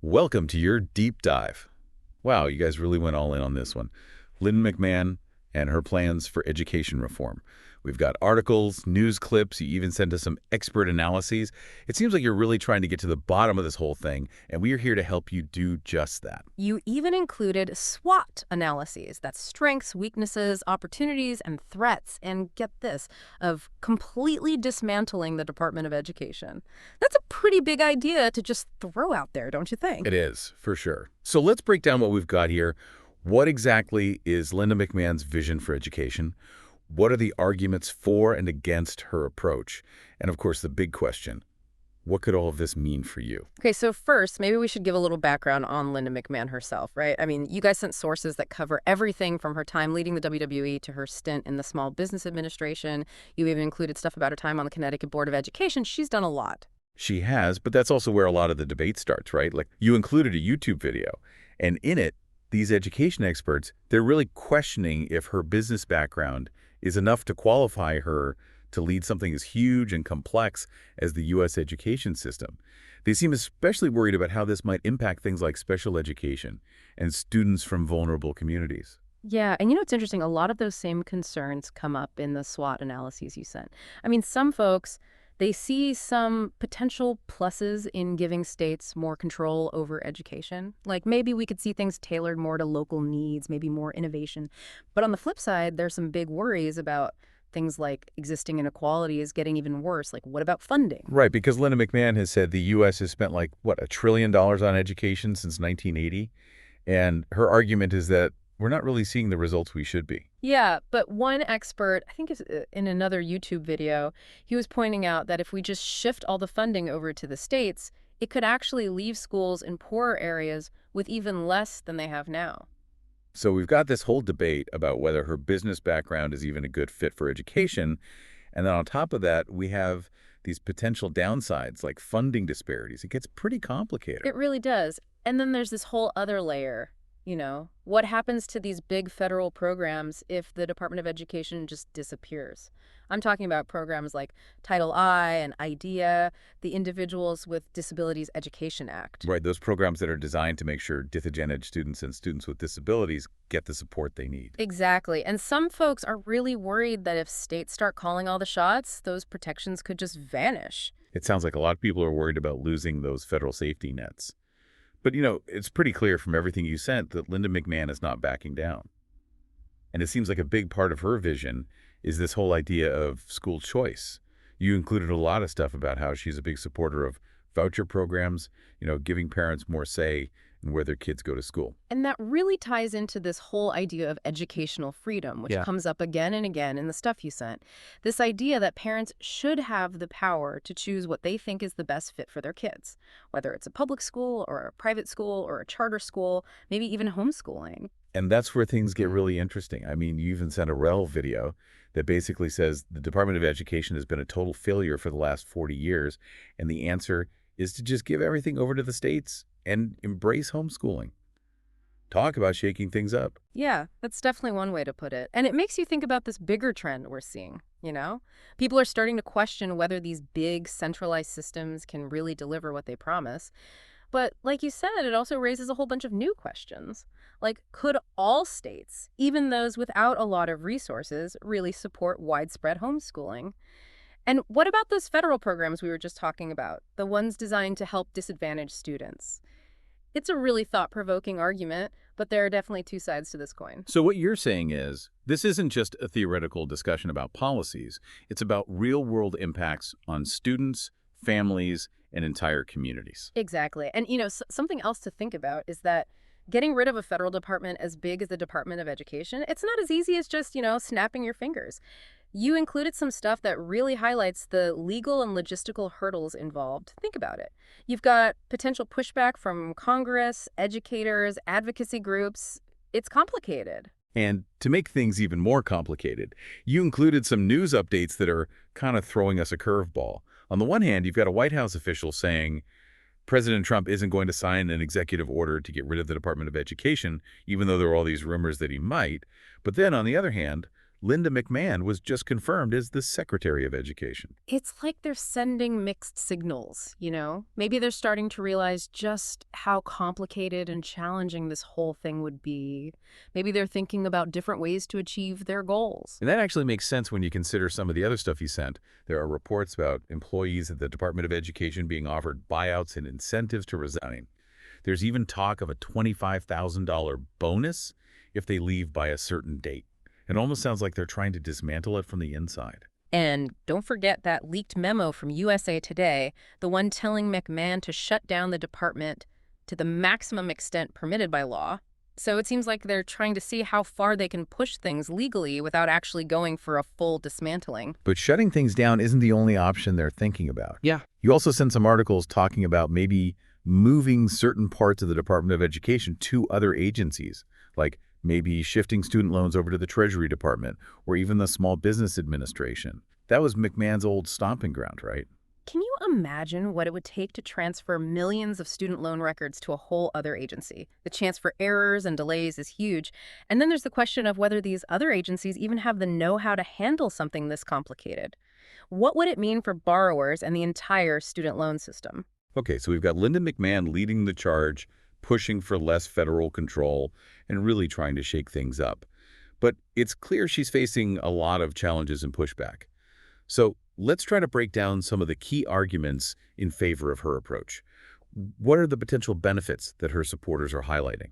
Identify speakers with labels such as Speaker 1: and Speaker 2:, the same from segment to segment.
Speaker 1: Welcome to your deep dive. Wow, you guys really went all in on this one. Linda McMahon and her plans for education reform. We've got articles, news clips, you even sent us some expert analyses. It seems like you're really trying to get to the bottom of this whole thing, and we are here to help you do just that.
Speaker 2: You even included SWOT analyses. That's strengths, weaknesses, opportunities, and threats. And get this, of completely dismantling the Department of Education. That's a pretty big idea to just throw out there, don't you think?
Speaker 1: It is, for sure. So let's break down what we've got here. What exactly is Linda McMahon's vision for education? What are the arguments for and against her approach? And of course, the big question, what could all of this mean for you?
Speaker 2: Okay, so first, maybe we should give a little background on Linda McMahon herself, right? I mean, you guys sent sources that cover everything from her time leading the WWE to her stint in the Small Business Administration. You even included stuff about her time on the Connecticut Board of Education. She's done a lot.
Speaker 1: She has, but that's also where a lot of the debate starts, right? Like, you included a YouTube video, and in it, these education experts, they're really questioning if her business background is enough to qualify her to lead something as huge and complex as the U.S. education system. They seem especially worried about how this might impact things like special education and students from vulnerable communities.
Speaker 2: Yeah, and you know what's interesting? A lot of those same concerns come up in the SWOT analyses you sent. I mean, some folks, they see some potential pluses in giving states more control over education. Like maybe we could see things tailored more to local needs, maybe more innovation. But on the flip side, there's some big worries about things like existing inequalities getting even worse. Like what about funding?
Speaker 1: Right, because Linda McMahon has said the U.S. has spent like, what, $1 trillion on education since 1980? And her argument is that we're not really seeing the results we should be.
Speaker 2: Yeah, but one expert, I think is in another YouTube video, he was pointing out that if we just shift all the funding over to the states, it could actually leave schools in poorer areas with even less than they have now.
Speaker 1: So we've got this whole debate about whether her business background is even a good fit for education. And then on top of that, we have these potential downsides like funding disparities. It gets pretty complicated.
Speaker 2: It really does. And then there's this whole other layer. What happens to these big federal programs if the Department of Education just disappears? I'm talking about programs like Title I and IDEA, the Individuals with Disabilities Education Act.
Speaker 1: Right, those programs that are designed to make sure disadvantaged students and students with disabilities get the support they need.
Speaker 2: Exactly. And some folks are really worried that if states start calling all the shots, those protections could just vanish.
Speaker 1: It sounds like a lot of people are worried about losing those federal safety nets. But, it's pretty clear from everything you sent that Linda McMahon is not backing down. And it seems like a big part of her vision is this whole idea of school choice. You included a lot of stuff about how she's a big supporter of voucher programs, giving parents more say in where their kids go to school.
Speaker 2: And that really ties into this whole idea of educational freedom, which comes up again and again in the stuff you sent. This idea that parents should have the power to choose what they think is the best fit for their kids, whether it's a public school or a private school or a charter school, maybe even homeschooling.
Speaker 1: And that's where things get really interesting. I mean, you even sent a rel video that basically says the Department of Education has been a total failure for the last 40 years, and the answer is to just give everything over to the states and embrace homeschooling. Talk about shaking things up.
Speaker 2: Yeah, that's definitely one way to put it. And it makes you think about this bigger trend we're seeing, People are starting to question whether these big centralized systems can really deliver what they promise. But like you said, it also raises a whole bunch of new questions. Like, could all states, even those without a lot of resources, really support widespread homeschooling? And what about those federal programs we were just talking about, the ones designed to help disadvantaged students? It's a really thought-provoking argument, but there are definitely two sides to this coin.
Speaker 1: So what you're saying is, this isn't just a theoretical discussion about policies. It's about real-world impacts on students, families, and entire communities.
Speaker 2: Exactly. And, something else to think about is that getting rid of a federal department as big as the Department of Education, it's not as easy as just, snapping your fingers. You included some stuff that really highlights the legal and logistical hurdles involved. Think about it. You've got potential pushback from Congress, educators, advocacy groups. It's complicated.
Speaker 1: And to make things even more complicated, you included some news updates that are kind of throwing us a curveball. On the one hand, you've got a White House official saying President Trump isn't going to sign an executive order to get rid of the Department of Education, even though there are all these rumors that he might. But then, on the other hand, Linda McMahon was just confirmed as the Secretary of Education.
Speaker 2: It's like they're sending mixed signals, you know? Maybe they're starting to realize just how complicated and challenging this whole thing would be. Maybe they're thinking about different ways to achieve their goals.
Speaker 1: And that actually makes sense when you consider some of the other stuff he sent. There are reports about employees at the Department of Education being offered buyouts and incentives to resign. There's even talk of a $25,000 bonus if they leave by a certain date. It almost sounds like they're trying to dismantle it from the inside.
Speaker 2: And don't forget that leaked memo from USA Today, the one telling McMahon to shut down the department to the maximum extent permitted by law. So it seems like they're trying to see how far they can push things legally without actually going for a full dismantling.
Speaker 1: But shutting things down isn't the only option they're thinking about.
Speaker 2: Yeah.
Speaker 1: You also sent some articles talking about maybe moving certain parts of the Department of Education to other agencies, like maybe shifting student loans over to the Treasury Department or even the Small Business Administration. That was McMahon's old stomping ground, right?
Speaker 2: Can you imagine what it would take to transfer millions of student loan records to a whole other agency? The chance for errors and delays is huge. And then there's the question of whether these other agencies even have the know-how to handle something this complicated. What would it mean for borrowers and the entire student loan system?
Speaker 1: Okay, so we've got Linda McMahon leading the charge, pushing for less federal control, and really trying to shake things up. But it's clear she's facing a lot of challenges and pushback. So let's try to break down some of the key arguments in favor of her approach. What are the potential benefits that her supporters are highlighting?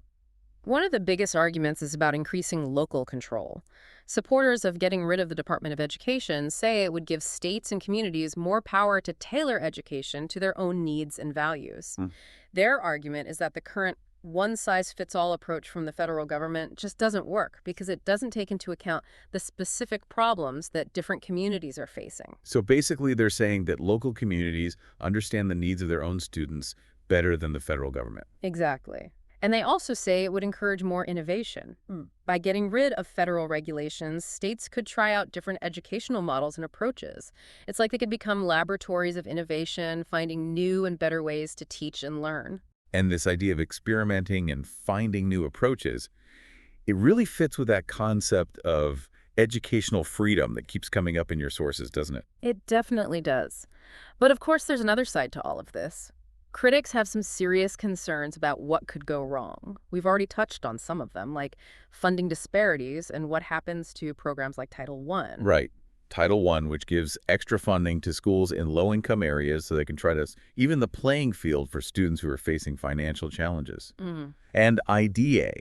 Speaker 2: One of the biggest arguments is about increasing local control. Supporters of getting rid of the Department of Education say it would give states and communities more power to tailor education to their own needs and values. Their argument is that the current one-size-fits-all approach from the federal government just doesn't work because it doesn't take into account the specific problems that different communities are facing.
Speaker 1: So basically they're saying that local communities understand the needs of their own students better than the federal government.
Speaker 2: Exactly. And they also say it would encourage more innovation. By getting rid of federal regulations, states could try out different educational models and approaches. It's like they could become laboratories of innovation, finding new and better ways to teach and learn.
Speaker 1: And this idea of experimenting and finding new approaches, it really fits with that concept of educational freedom that keeps coming up in your sources, doesn't it?
Speaker 2: It definitely does. But of course, there's another side to all of this. Critics have some serious concerns about what could go wrong. We've already touched on some of them, like funding disparities and what happens to programs like Title I.
Speaker 1: Right. Title I, which gives extra funding to schools in low-income areas so they can try to even the playing field for students who are facing financial challenges. And IDEA,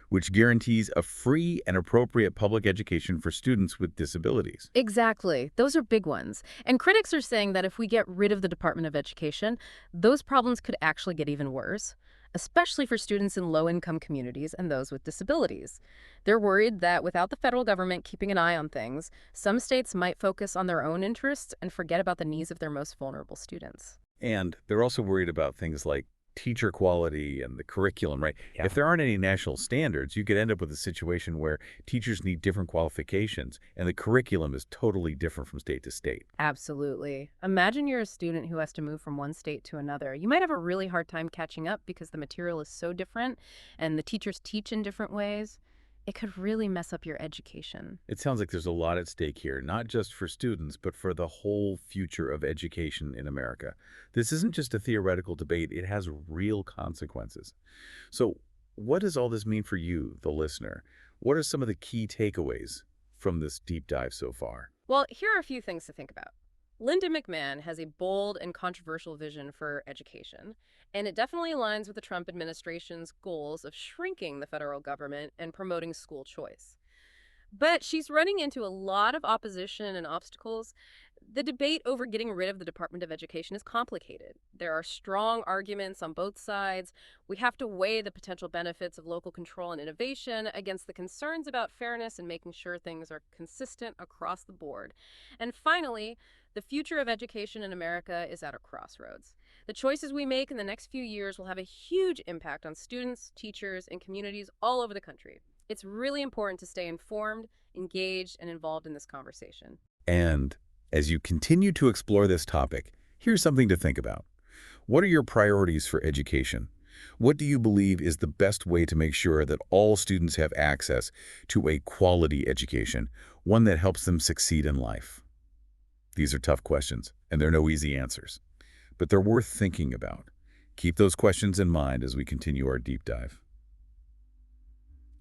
Speaker 1: which guarantees a free and appropriate public education for students with disabilities.
Speaker 2: Exactly. Those are big ones. And critics are saying that if we get rid of the Department of Education, those problems could actually get even worse, especially for students in low-income communities and those with disabilities. They're worried that without the federal government keeping an eye on things, some states might focus on their own interests and forget about the needs of their most vulnerable students.
Speaker 1: And they're also worried about things like teacher quality and the curriculum, right? If there aren't any national standards, you could end up with a situation where teachers need different qualifications and the curriculum is totally different from state to state.
Speaker 2: Absolutely. Imagine you're a student who has to move from one state to another. You might have a really hard time catching up because the material is so different and the teachers teach in different ways. It could really mess up your education.
Speaker 1: It sounds like there's a lot at stake here, not just for students, but for the whole future of education in America. This isn't just a theoretical debate, it has real consequences. So what does all this mean for you, the listener? What are some of the key takeaways from this deep dive so far?
Speaker 2: Well, here are a few things to think about. Linda McMahon has a bold and controversial vision for education, and it definitely aligns with the Trump administration's goals of shrinking the federal government and promoting school choice. But she's running into a lot of opposition and obstacles. The debate over getting rid of the Department of Education is complicated. There are strong arguments on both sides. We have to weigh the potential benefits of local control and innovation against the concerns about fairness and making sure things are consistent across the board. And finally, the future of education in America is at a crossroads. The choices we make in the next few years will have a huge impact on students, teachers, and communities all over the country. It's really important to stay informed, engaged, and involved in this conversation.
Speaker 1: And as you continue to explore this topic, here's something to think about. What are your priorities for education? What do you believe is the best way to make sure that all students have access to a quality education, one that helps them succeed in life? These are tough questions, and there are no easy answers, but they're worth thinking about. Keep those questions in mind as we continue our deep dive.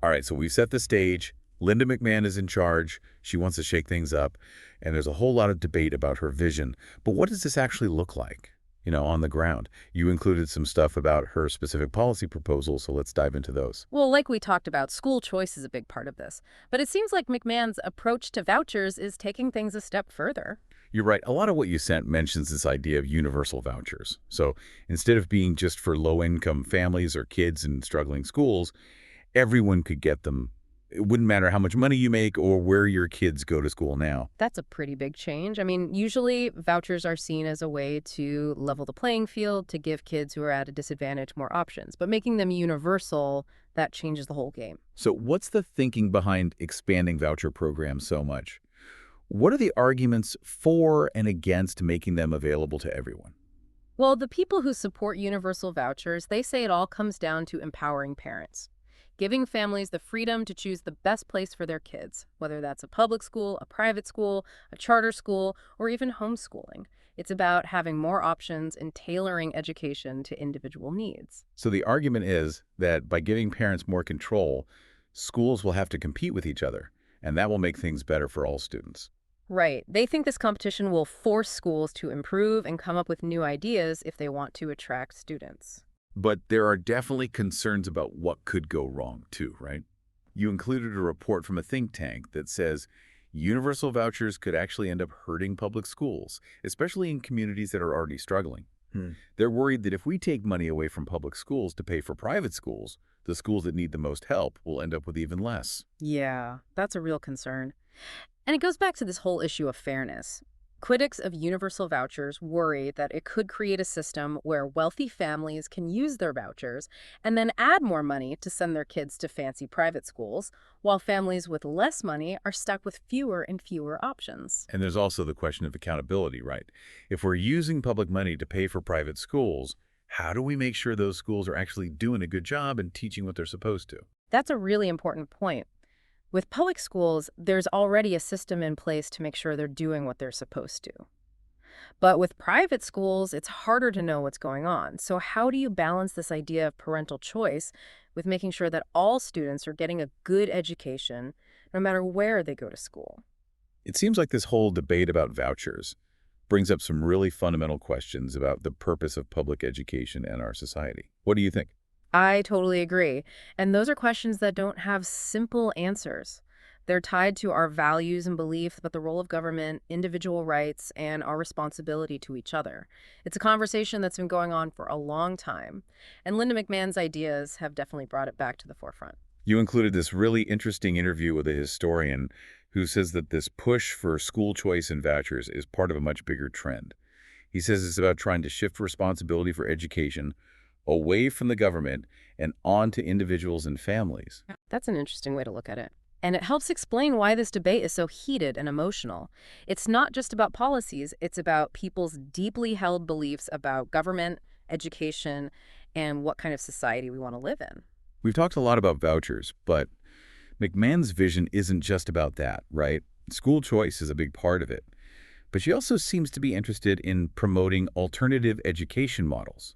Speaker 1: All right, so we've set the stage. Linda McMahon is in charge. She wants to shake things up, and there's a whole lot of debate about her vision. But what does this actually look like, on the ground? You included some stuff about her specific policy proposals, so let's dive into those.
Speaker 2: Well, like we talked about, school choice is a big part of this. But it seems like McMahon's approach to vouchers is taking things a step further.
Speaker 1: You're right. A lot of what you sent mentions this idea of universal vouchers. So instead of being just for low-income families or kids in struggling schools, everyone could get them. It wouldn't matter how much money you make or where your kids go to school now.
Speaker 2: That's a pretty big change. I mean, usually vouchers are seen as a way to level the playing field, to give kids who are at a disadvantage more options. But making them universal, that changes the whole game.
Speaker 1: So what's the thinking behind expanding voucher programs so much? What are the arguments for and against making them available to everyone?
Speaker 2: Well, the people who support universal vouchers, they say it all comes down to empowering parents, giving families the freedom to choose the best place for their kids, whether that's a public school, a private school, a charter school, or even homeschooling. It's about having more options and tailoring education to individual needs.
Speaker 1: So the argument is that by giving parents more control, schools will have to compete with each other, and that will make things better for all students.
Speaker 2: Right. They think this competition will force schools to improve and come up with new ideas if they want to attract students.
Speaker 1: But there are definitely concerns about what could go wrong, too, right? You included a report from a think tank that says universal vouchers could actually end up hurting public schools, especially in communities that are already struggling. They're worried that if we take money away from public schools to pay for private schools, the schools that need the most help will end up with even less.
Speaker 2: Yeah, that's a real concern. And it goes back to this whole issue of fairness. Critics of universal vouchers worry that it could create a system where wealthy families can use their vouchers and then add more money to send their kids to fancy private schools, while families with less money are stuck with fewer and fewer options.
Speaker 1: And there's also the question of accountability, right? If we're using public money to pay for private schools, how do we make sure those schools are actually doing a good job and teaching what they're supposed to?
Speaker 2: That's a really important point. With public schools, there's already a system in place to make sure they're doing what they're supposed to. But with private schools, it's harder to know what's going on. So how do you balance this idea of parental choice with making sure that all students are getting a good education, no matter where they go to school?
Speaker 1: It seems like this whole debate about vouchers brings up some really fundamental questions about the purpose of public education in our society. What do you think?
Speaker 2: I totally agree. And those are questions that don't have simple answers. They're tied to our values and beliefs about the role of government, individual rights, and our responsibility to each other. It's a conversation that's been going on for a long time, and Linda McMahon's ideas have definitely brought it back to the forefront.
Speaker 1: You included this really interesting interview with a historian who says that this push for school choice and vouchers is part of a much bigger trend. He says it's about trying to shift responsibility for education away from the government and on to individuals and families.
Speaker 2: That's an interesting way to look at it. And it helps explain why this debate is so heated and emotional. It's not just about policies, it's about people's deeply held beliefs about government, education, and what kind of society we want to live in.
Speaker 1: We've talked a lot about vouchers, but McMahon's vision isn't just about that, right? School choice is a big part of it. But she also seems to be interested in promoting alternative education models,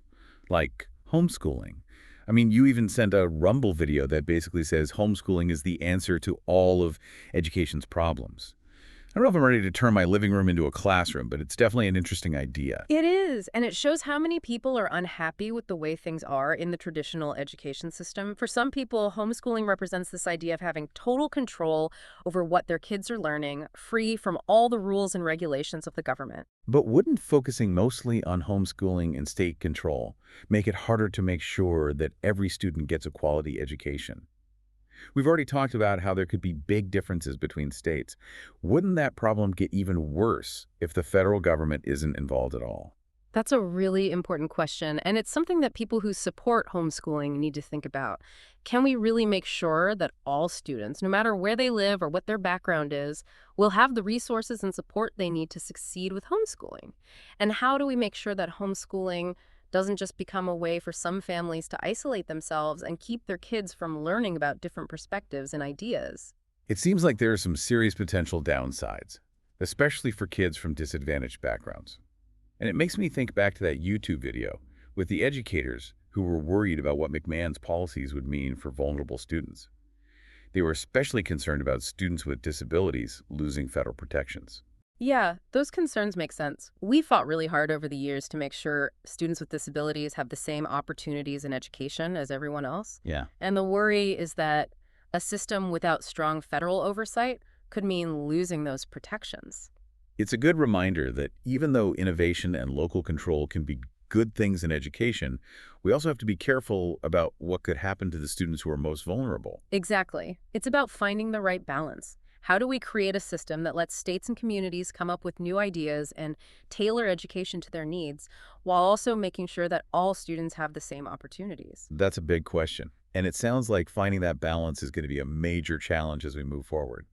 Speaker 1: like homeschooling. I mean, you even sent a Rumble video that basically says homeschooling is the answer to all of education's problems. I don't know if I'm ready to turn my living room into a classroom, but it's definitely an interesting idea.
Speaker 2: It is, and it shows how many people are unhappy with the way things are in the traditional education system. For some people, homeschooling represents this idea of having total control over what their kids are learning, free from all the rules and regulations of the government.
Speaker 1: But wouldn't focusing mostly on homeschooling and state control make it harder to make sure that every student gets a quality education? We've already talked about how there could be big differences between states. Wouldn't that problem get even worse if the federal government isn't involved at all?
Speaker 2: That's a really important question, and it's something that people who support homeschooling need to think about. Can we really make sure that all students, no matter where they live or what their background is, will have the resources and support they need to succeed with homeschooling? And how do we make sure that homeschooling doesn't just become a way for some families to isolate themselves and keep their kids from learning about different perspectives and ideas?
Speaker 1: It seems like there are some serious potential downsides, especially for kids from disadvantaged backgrounds. And it makes me think back to that YouTube video with the educators who were worried about what McMahon's policies would mean for vulnerable students. They were especially concerned about students with disabilities losing federal protections.
Speaker 2: Yeah, those concerns make sense. We fought really hard over the years to make sure students with disabilities have the same opportunities in education as everyone else.
Speaker 1: Yeah.
Speaker 2: And the worry is that a system without strong federal oversight could mean losing those protections.
Speaker 1: It's a good reminder that even though innovation and local control can be good things in education, we also have to be careful about what could happen to the students who are most vulnerable.
Speaker 2: Exactly. It's about finding the right balance. How do we create a system that lets states and communities come up with new ideas and tailor education to their needs, while also making sure that all students have the same opportunities?
Speaker 1: That's a big question. And it sounds like finding that balance is going to be a major challenge as we move forward.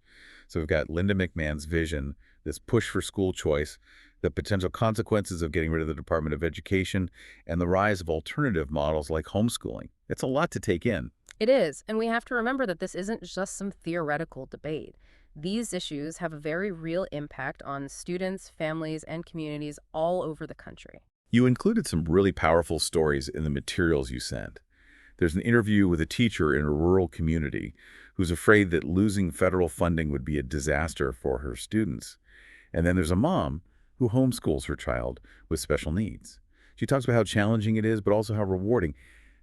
Speaker 1: So we've got Linda McMahon's vision, this push for school choice, the potential consequences of getting rid of the Department of Education, and the rise of alternative models like homeschooling. It's a lot to take in.
Speaker 2: It is, and we have to remember that this isn't just some theoretical debate. These issues have a very real impact on students, families, and communities all over the country.
Speaker 1: You included some really powerful stories in the materials you sent. There's an interview with a teacher in a rural community who's afraid that losing federal funding would be a disaster for her students. And then there's a mom who homeschools her child with special needs. She talks about how challenging it is, but also how rewarding.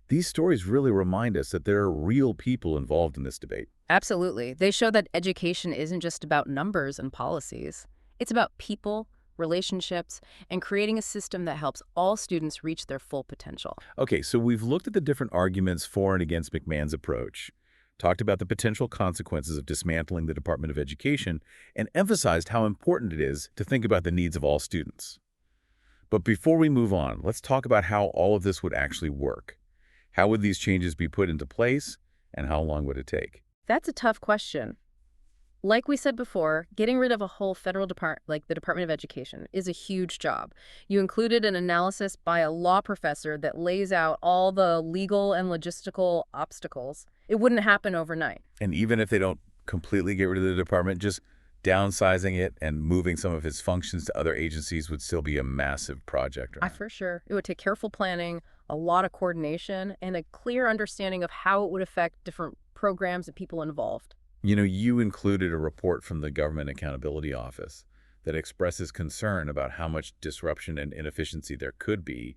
Speaker 1: These stories really remind us that there are real people involved in this debate.
Speaker 2: Absolutely. They show that education isn't just about numbers and policies. It's about people, relationships, and creating a system that helps all students reach their full potential.
Speaker 1: Okay, so we've looked at the different arguments for and against McMahon's approach, talked about the potential consequences of dismantling the Department of Education, and emphasized how important it is to think about the needs of all students. But before we move on, let's talk about how all of this would actually work. How would these changes be put into place, and how long would it take?
Speaker 2: That's a tough question. Like we said before, getting rid of a whole federal department like the Department of Education is a huge job. You included an analysis by a law professor that lays out all the legal and logistical obstacles. It wouldn't happen overnight.
Speaker 1: And even if they don't completely get rid of the department, just downsizing it and moving some of its functions to other agencies would still be a massive project, right?
Speaker 2: For sure. It would take careful planning, a lot of coordination, and a clear understanding of how it would affect different programs and people involved.
Speaker 1: You know, you included a report from the Government Accountability Office that expresses concern about how much disruption and inefficiency there could be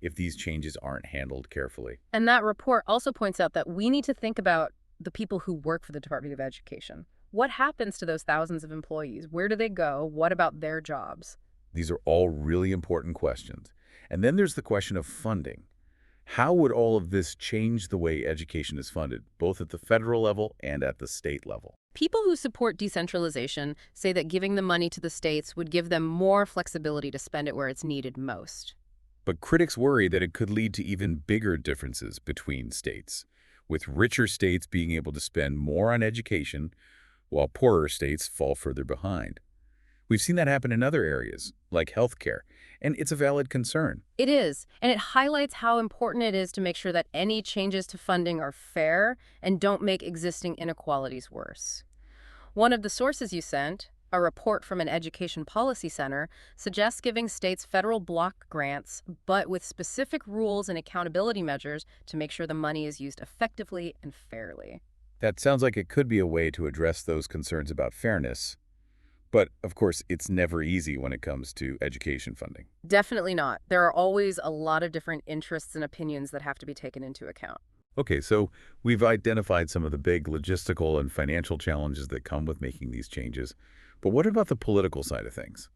Speaker 1: if these changes aren't handled carefully.
Speaker 2: And that report also points out that we need to think about the people who work for the Department of Education. What happens to those thousands of employees? Where do they go? What about their jobs?
Speaker 1: These are all really important questions. And then there's the question of funding. How would all of this change the way education is funded, both at the federal level and at the state level?
Speaker 2: People who support decentralization say that giving the money to the states would give them more flexibility to spend it where it's needed most.
Speaker 1: But critics worry that it could lead to even bigger differences between states, with richer states being able to spend more on education, while poorer states fall further behind. We've seen that happen in other areas, like healthcare, and it's a valid concern.
Speaker 2: It is, and it highlights how important it is to make sure that any changes to funding are fair and don't make existing inequalities worse. One of the sources you sent, a report from an education policy center, suggests giving states federal block grants, but with specific rules and accountability measures to make sure the money is used effectively and fairly.
Speaker 1: That sounds like it could be a way to address those concerns about fairness. But, of course, it's never easy when it comes to education funding.
Speaker 2: Definitely not. There are always a lot of different interests and opinions that have to be taken into account.
Speaker 1: Okay, so we've identified some of the big logistical and financial challenges that come with making these changes. But what about the political side of things?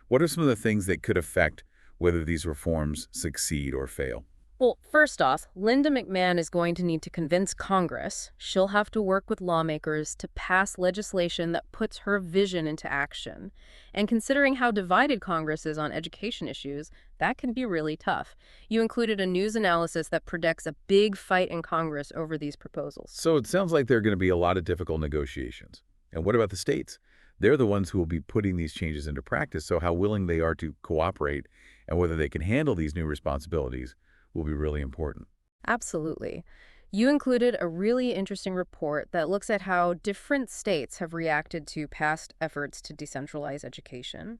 Speaker 1: What are some of the things that could affect whether these reforms succeed or fail?
Speaker 2: Well, first off, Linda McMahon is going to need to convince Congress. She'll have to work with lawmakers to pass legislation that puts her vision into action. And considering how divided Congress is on education issues, that can be really tough. You included a news analysis that predicts a big fight in Congress over these proposals.
Speaker 1: So it sounds like there are going to be a lot of difficult negotiations. And what about the states? They're the ones who will be putting these changes into practice, so how willing they are to cooperate and whether they can handle these new responsibilities will be really important.
Speaker 2: Absolutely. You included a really interesting report that looks at how different states have reacted to past efforts to decentralize education.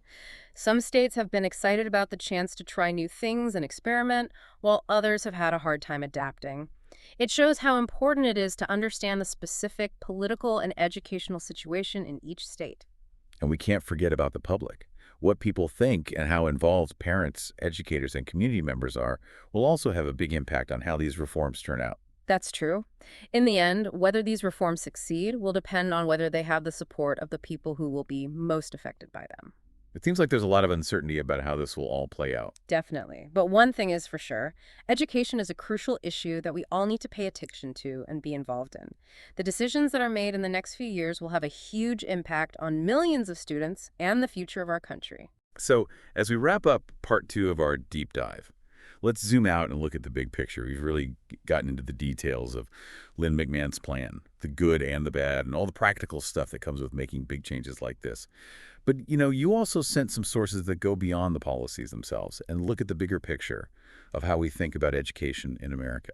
Speaker 2: Some states have been excited about the chance to try new things and experiment, while others have had a hard time adapting. It shows how important it is to understand the specific political and educational situation in each state.
Speaker 1: And we can't forget about the public. What people think and how involved parents, educators, and community members are will also have a big impact on how these reforms turn out.
Speaker 2: That's true. In the end, whether these reforms succeed will depend on whether they have the support of the people who will be most affected by them.
Speaker 1: It seems like there's a lot of uncertainty about how this will all play out.
Speaker 2: Definitely. But one thing is for sure, education is a crucial issue that we all need to pay attention to and be involved in. The decisions that are made in the next few years will have a huge impact on millions of students and the future of our country.
Speaker 1: So, as we wrap up part 2 of our deep dive, let's zoom out and look at the big picture. We've really gotten into the details of Lynn McMahon's plan, the good and the bad, and all the practical stuff that comes with making big changes like this. But, you also sent some sources that go beyond the policies themselves and look at the bigger picture of how we think about education in America.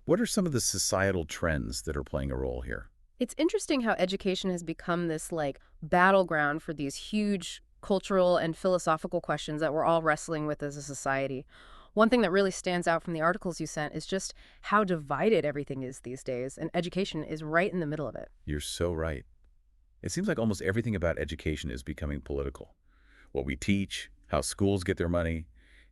Speaker 1: What are some of the societal trends that are playing a role here?
Speaker 2: It's interesting how education has become this battleground for these huge cultural and philosophical questions that we're all wrestling with as a society. One thing that really stands out from the articles you sent is just how divided everything is these days, and education is right in the middle of it.
Speaker 1: You're so right. It seems like almost everything about education is becoming political. What we teach, how schools get their money,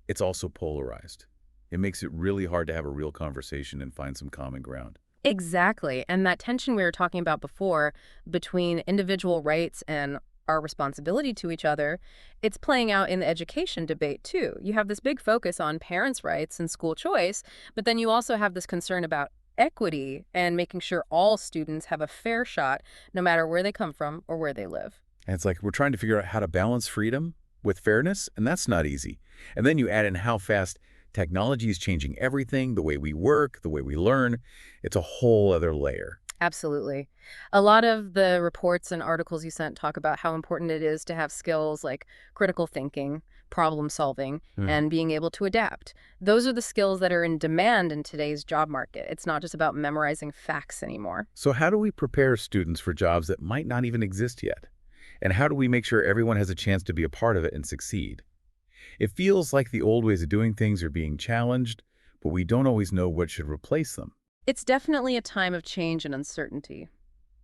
Speaker 1: it's also polarized. It makes it really hard to have a real conversation and find some common ground.
Speaker 2: Exactly. And that tension we were talking about before between individual rights and our responsibility to each other, it's playing out in the education debate too. You have this big focus on parents' rights and school choice, but then you also have this concern about equity and making sure all students have a fair shot no matter where they come from or where they live.
Speaker 1: And it's like we're trying to figure out how to balance freedom with fairness, and that's not easy. And then you add in how fast technology is changing everything, the way we work, the way we learn. It's a whole other layer.
Speaker 2: Absolutely. A lot of the reports and articles you sent talk about how important it is to have skills like critical thinking, problem solving, and being able to adapt. Those are the skills that are in demand in today's job market. It's not just about memorizing facts anymore.
Speaker 1: So how do we prepare students for jobs that might not even exist yet? And how do we make sure everyone has a chance to be a part of it and succeed? It feels like the old ways of doing things are being challenged, but we don't always know what should replace them.
Speaker 2: It's definitely a time of change and uncertainty.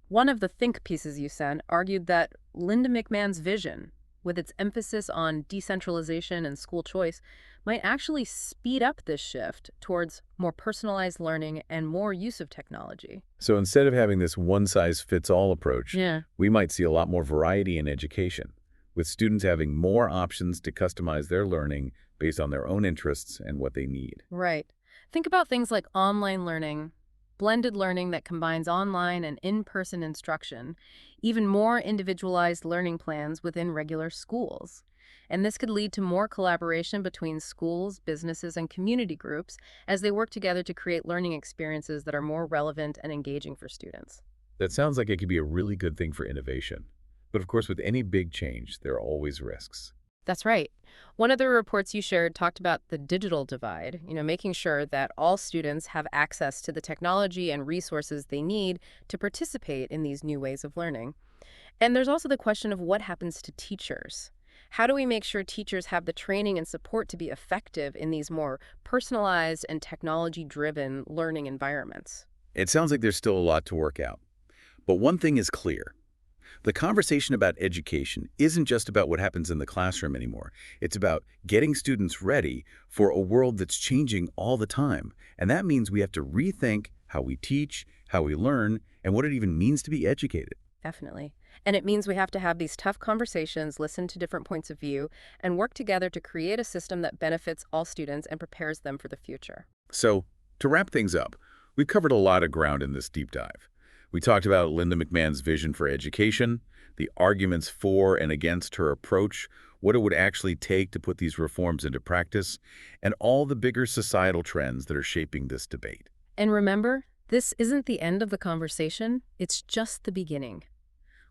Speaker 2: One of the think pieces you sent argued that Linda McMahon's vision, with its emphasis on decentralization and school choice, might actually speed up this shift towards more personalized learning and more use of technology.
Speaker 1: So instead of having this one-size-fits-all approach,
Speaker 2: Yeah.
Speaker 1: we might see a lot more variety in education, with students having more options to customize their learning based on their own interests and what they need.
Speaker 2: Right. Think about things like online learning, blended learning that combines online and in-person instruction, even more individualized learning plans within regular schools. And this could lead to more collaboration between schools, businesses, and community groups as they work together to create learning experiences that are more relevant and engaging for students.
Speaker 1: That sounds like it could be a really good thing for innovation. But of course, with any big change, there are always risks.
Speaker 2: That's right. One of the reports you shared talked about the digital divide, making sure that all students have access to the technology and resources they need to participate in these new ways of learning. And there's also the question of what happens to teachers. How do we make sure teachers have the training and support to be effective in these more personalized and technology-driven learning environments?
Speaker 1: It sounds like there's still a lot to work out. But one thing is clear. The conversation about education isn't just about what happens in the classroom anymore. It's about getting students ready for a world that's changing all the time. And that means we have to rethink how we teach, how we learn, and what it even means to be educated.
Speaker 2: Definitely. And it means we have to have these tough conversations, listen to different points of view, and work together to create a system that benefits all students and prepares them for the future.
Speaker 1: So, to wrap things up, we've covered a lot of ground in this deep dive. We talked about Linda McMahon's vision for education, the arguments for and against her approach, what it would actually take to put these reforms into practice, and all the bigger societal trends that are shaping this debate.
Speaker 2: And remember, this isn't the end of the conversation, it's just the beginning.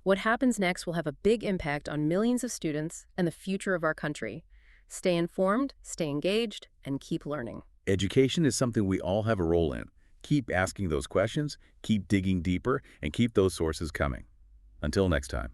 Speaker 2: What happens next will have a big impact on millions of students and the future of our country. Stay informed, stay engaged, and keep learning.
Speaker 1: Education is something we all have a role in. Keep asking those questions, keep digging deeper, and keep those sources coming. Until next time.